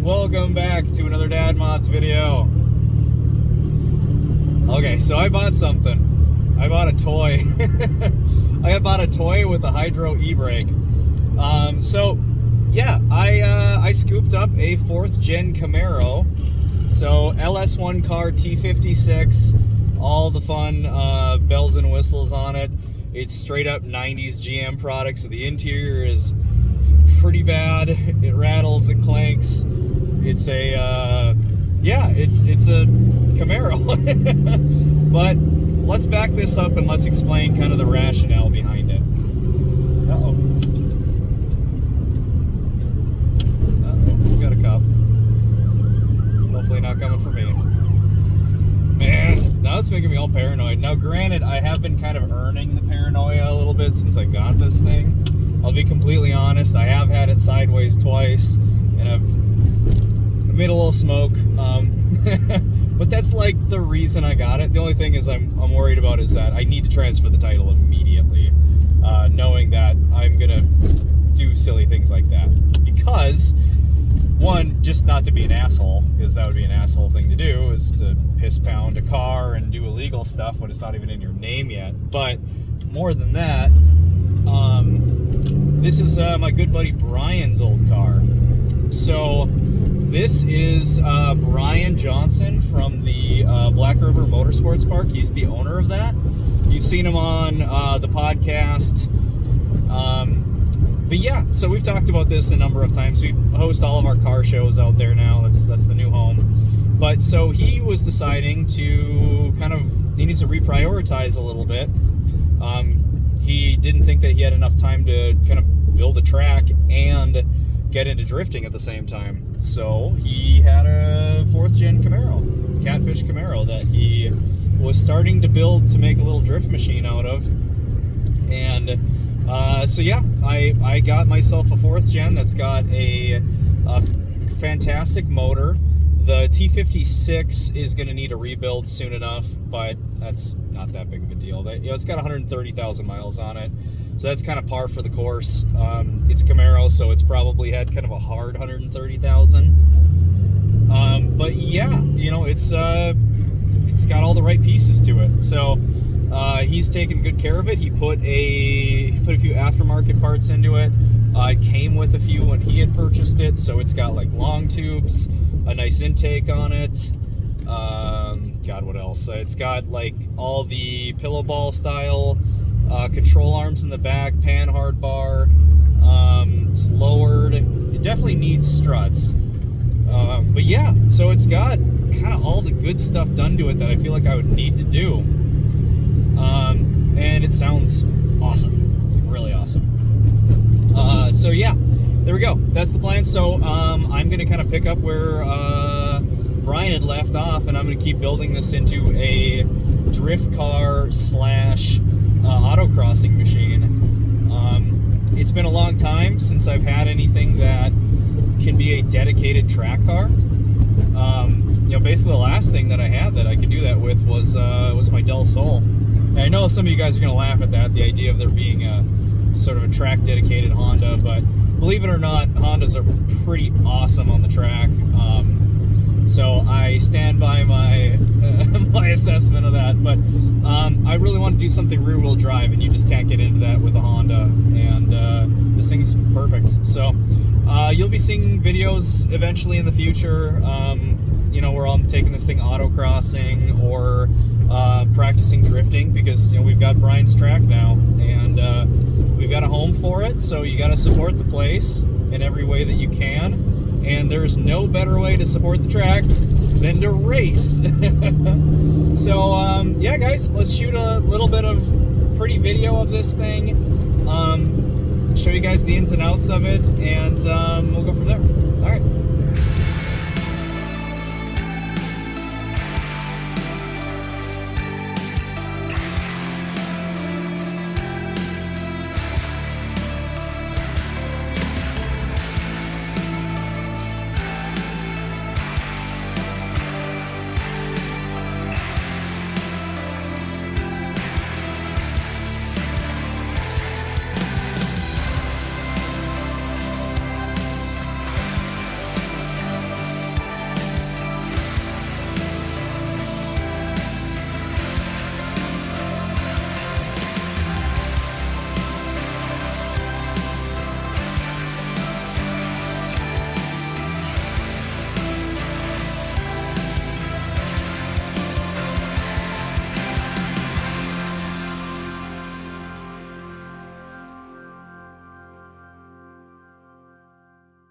Welcome back to another Dad Mods video. Okay, so I bought something. I bought a toy. I bought a toy with a hydro e-brake. I scooped up a 4th gen Camaro. So LS1 car, T56, all the fun bells and whistles on it. It's straight up 90s GM product, so the interior is pretty bad. It rattles, it clanks. It's a it's a Camaro. But let's back this up and let's explain kind of the rationale behind it. Uh-oh, we got a cop. Hopefully not coming for me. Man, now it's making me all paranoid. Now granted, I have been kind of earning the paranoia a little bit since I got this thing. I'll be completely honest, I have had it sideways twice, and I've made a little smoke. But that's like the reason I got it. The only thing is I'm worried about is that I need to transfer the title immediately, knowing that I'm gonna do silly things like that. Because, one, just not to be an asshole, because that would be an asshole thing to do, is to piss pound a car and do illegal stuff when it's not even in your name yet. But more than that, this is my good buddy Brian's old car. So this is Brian Johnson from the Black River Motorsports Park. He's the owner of that. You've seen him on the podcast. But yeah, so we've talked about this a number of times. We host all of our car shows out there now. That's the new home. But so he was deciding to he needs to reprioritize a little bit. He didn't think that he had enough time to kind of build a track and get into drifting at the same time. So he had a 4th gen Camaro, Catfish Camaro, that he was starting to build to make a little drift machine out of. And I got myself a 4th gen that's got a fantastic motor. The T56 is going to need a rebuild soon enough, but that's not that big of a deal. It's got 130,000 miles on it, so that's kind of par for the course. It's Camaro, so it's probably had kind of a hard 130,000. But yeah, it's got all the right pieces to it. So he's taken good care of it. He put a few aftermarket parts into it. It came with a few when he had purchased it, so it's got like long tubes, a nice intake on it. God, what else? It's got like all the pillow ball style control arms in the back, pan hard bar. It's lowered. It definitely needs struts. But yeah, so it's got kind of all the good stuff done to it that I feel like I would need to do. And it sounds awesome, really awesome. So yeah, there we go. That's the plan. So I'm gonna kind of pick up where Brian had left off, and I'm gonna keep building this into a drift car / autocrossing machine. It's been a long time since I've had anything that can be a dedicated track car. Basically the last thing that I had that I could do that with was my Del Sol. And I know some of you guys are gonna laugh at that, the idea of there being a sort of a track dedicated Honda, but believe it or not, Hondas are pretty awesome on the track. So I stand by my my assessment of that. But I really want to do something rear wheel drive, and you just can't get into that with a Honda. And this thing's perfect. So you'll be seeing videos eventually in the future. Where I'm taking this thing autocrossing or practicing drifting, because we've got Brian's track now, and we've got a home for it. So you got to support the place in every way that you can. And there's no better way to support the track than to race. So yeah, guys, let's shoot a little bit of pretty video of this thing, show you guys the ins and outs of it, and we'll go from there. All right.